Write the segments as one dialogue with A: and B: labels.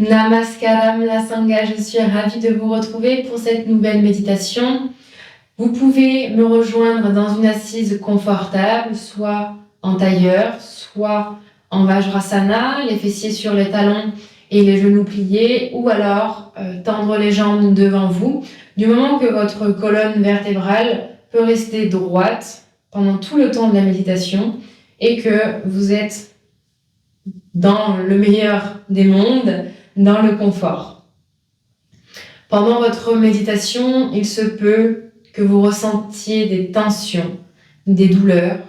A: Namaskaram Lasanga, je suis ravie de vous retrouver pour cette nouvelle méditation. Vous pouvez me rejoindre dans une assise confortable, soit en tailleur, soit en Vajrasana, les fessiers sur les talons et les genoux pliés, ou alors tendre les jambes devant vous, du moment que votre colonne vertébrale peut rester droite pendant tout le temps de la méditation et que vous êtes dans le meilleur des mondes, dans le confort. Pendant votre méditation, il se peut que vous ressentiez des tensions, des douleurs.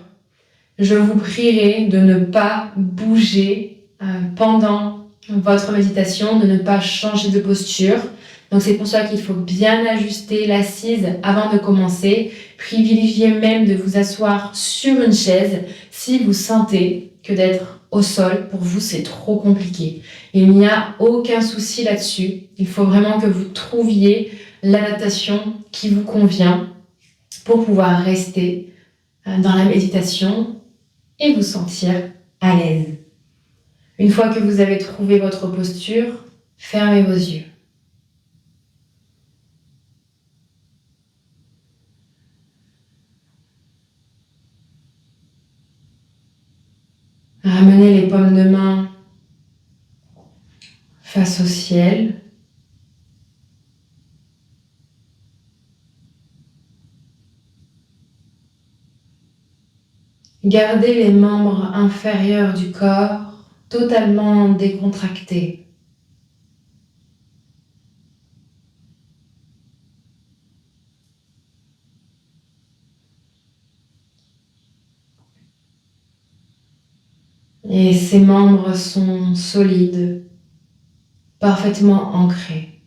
A: Je vous prierai de ne pas bouger pendant votre méditation, de ne pas changer de posture. Donc c'est pour ça qu'il faut bien ajuster l'assise avant de commencer. Privilégiez même de vous asseoir sur une chaise si vous sentez que d'être au sol, pour vous, c'est trop compliqué. Il n'y a aucun souci là-dessus. Il faut vraiment que vous trouviez l'adaptation qui vous convient pour pouvoir rester dans la méditation et vous sentir à l'aise. Une fois que vous avez trouvé votre posture, fermez vos yeux. Ramenez les paumes de main face au ciel. Gardez les membres inférieurs du corps totalement décontractés. Et ces membres sont solides, parfaitement ancrés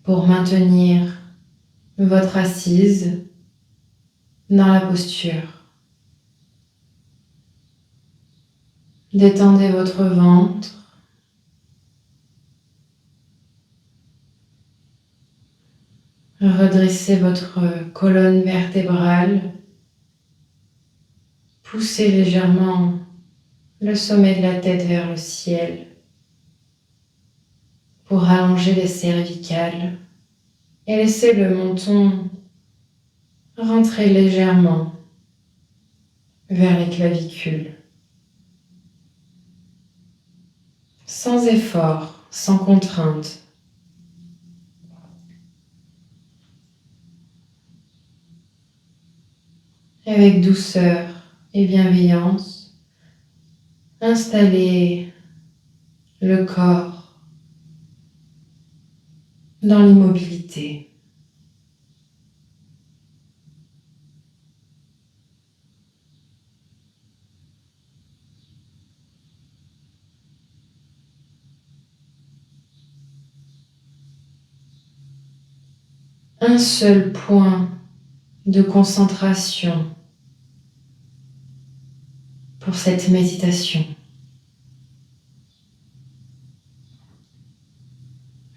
A: pour maintenir votre assise dans la posture. Détendez votre ventre. Redressez votre colonne vertébrale. Poussez légèrement le sommet de la tête vers le ciel pour allonger les cervicales et laisser le menton rentrer légèrement vers les clavicules. Sans effort, sans contrainte. Avec douceur et bienveillance, installez le corps dans l'immobilité. Un seul point de concentration pour cette méditation.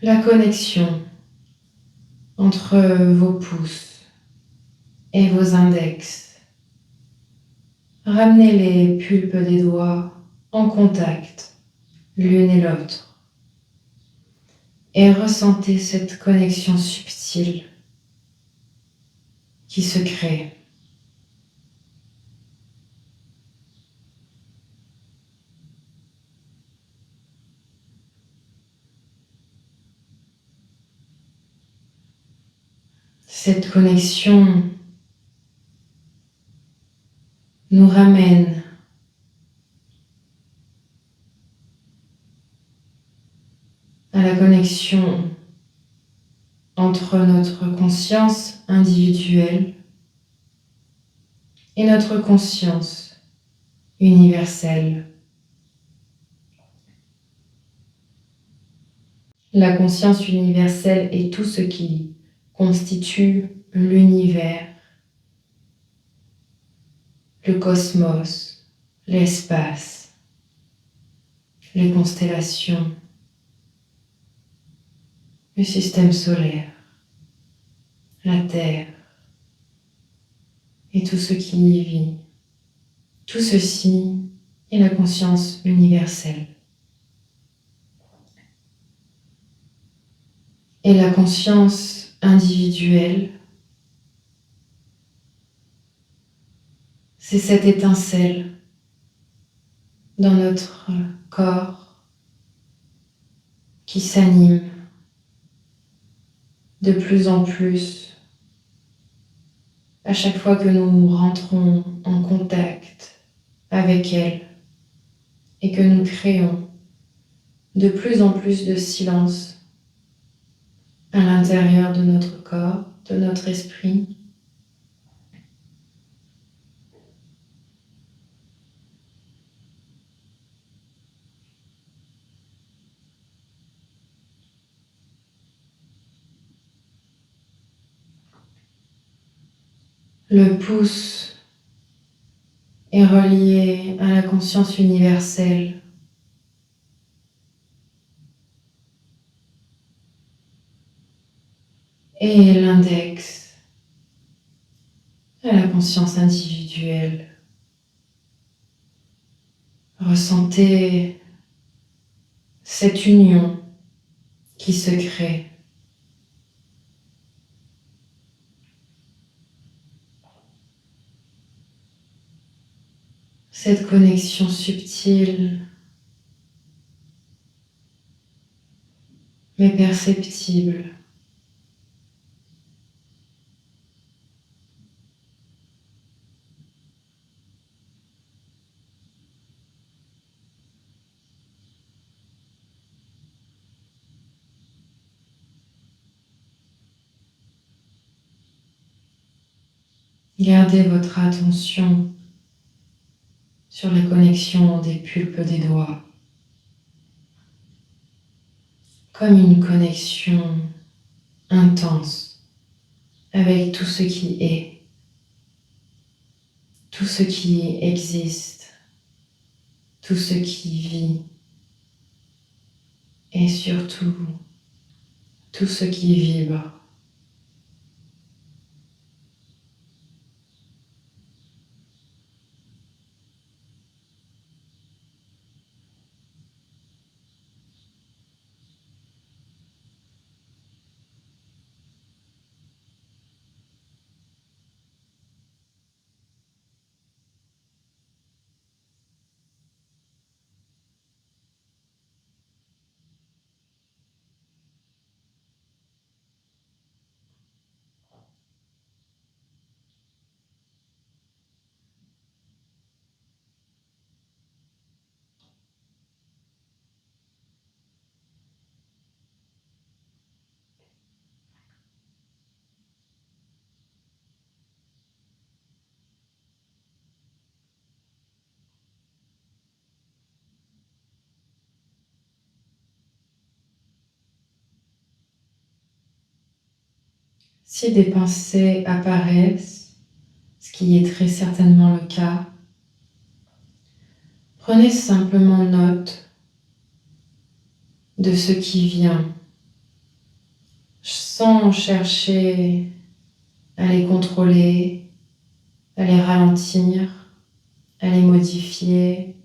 A: La connexion entre vos pouces et vos index. Ramenez les pulpes des doigts en contact l'une et l'autre et ressentez cette connexion subtile qui se crée. Cette connexion nous ramène à la connexion entre notre conscience individuelle et notre conscience universelle. La conscience universelle est tout ce qui constitue l'univers, le cosmos, l'espace, les constellations, le système solaire, la Terre et tout ce qui y vit. Tout ceci est la conscience universelle. et la conscience individuelle. C'est cette étincelle dans notre corps qui s'anime de plus en plus à chaque fois que nous rentrons en contact avec elle et que nous créons de plus en plus de silence à l'intérieur de notre corps, de notre esprit. Le pouce est relié à la conscience universelle. Et l'index à la conscience individuelle. Ressentez cette union qui se crée. Cette connexion subtile mais perceptible. Gardez votre attention sur la connexion des pulpes des doigts, comme une connexion intense avec tout ce qui est, tout ce qui existe, tout ce qui vit et surtout tout ce qui vibre. Si des pensées apparaissent, ce qui est très certainement le cas, prenez simplement note de ce qui vient, sans chercher à les contrôler, à les ralentir, à les modifier.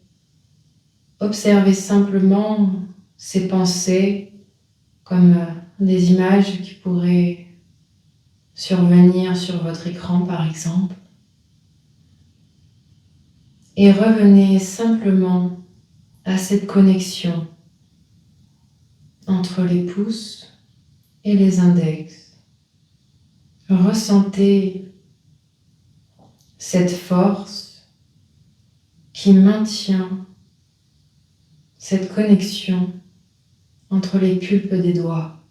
A: Observez simplement ces pensées comme des images qui pourraient survenir sur votre écran par exemple. Et revenez simplement à cette connexion entre les pouces et les index. Ressentez cette force qui maintient cette connexion entre les pulpes des doigts.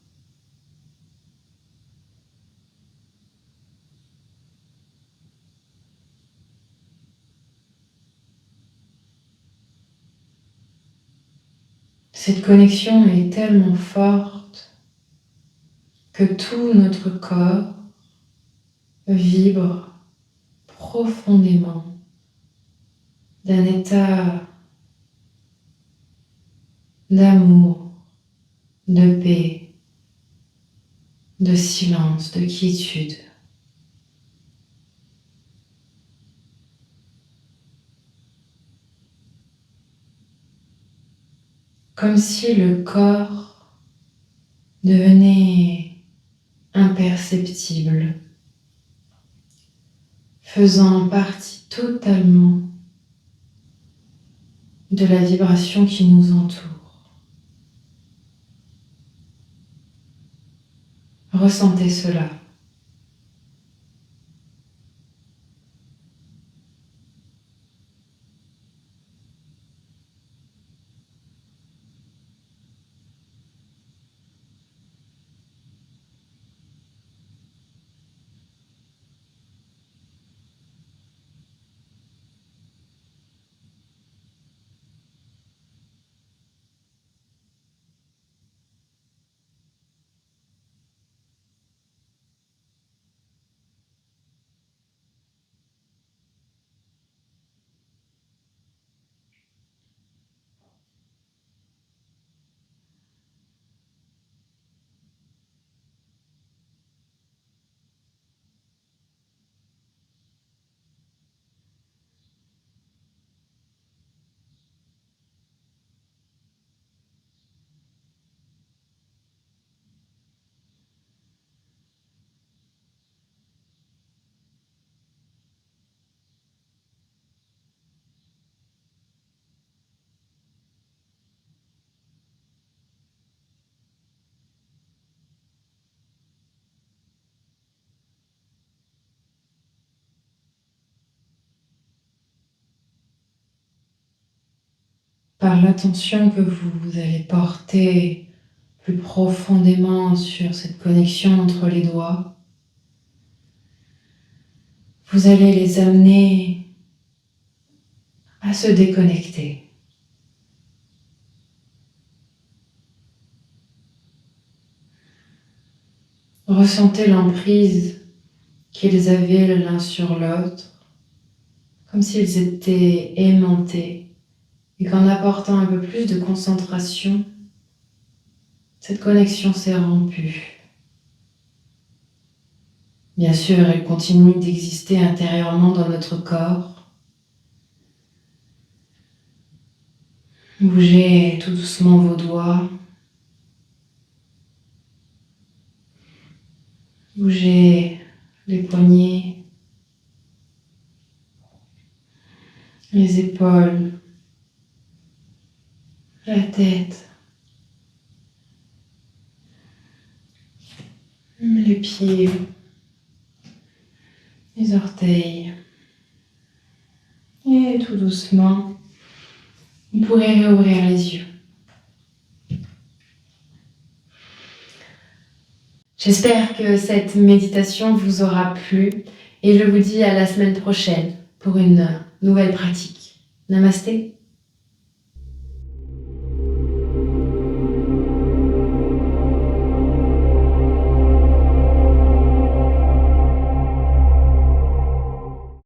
A: Cette connexion est tellement forte que tout notre corps vibre profondément d'un état d'amour, de paix, de silence, de quiétude. Comme si le corps Devenez imperceptible, faisant partie totalement de la vibration qui nous entoure. Ressentez cela. Par l'attention que vous allez porter plus profondément sur cette connexion entre les doigts, vous allez les amener à se déconnecter. Ressentez l'emprise qu'ils avaient l'un sur l'autre, comme s'ils étaient aimantés, et qu'en apportant un peu plus de concentration, cette connexion s'est rompue. Bien sûr, elle continue d'exister intérieurement dans notre corps. Bougez tout doucement vos doigts. Bougez les poignets, les épaules, la tête, les pieds, les orteils. Et tout doucement, vous pourrez réouvrir les yeux. J'espère que cette méditation vous aura plu et je vous dis à la semaine prochaine pour une nouvelle pratique. Namasté.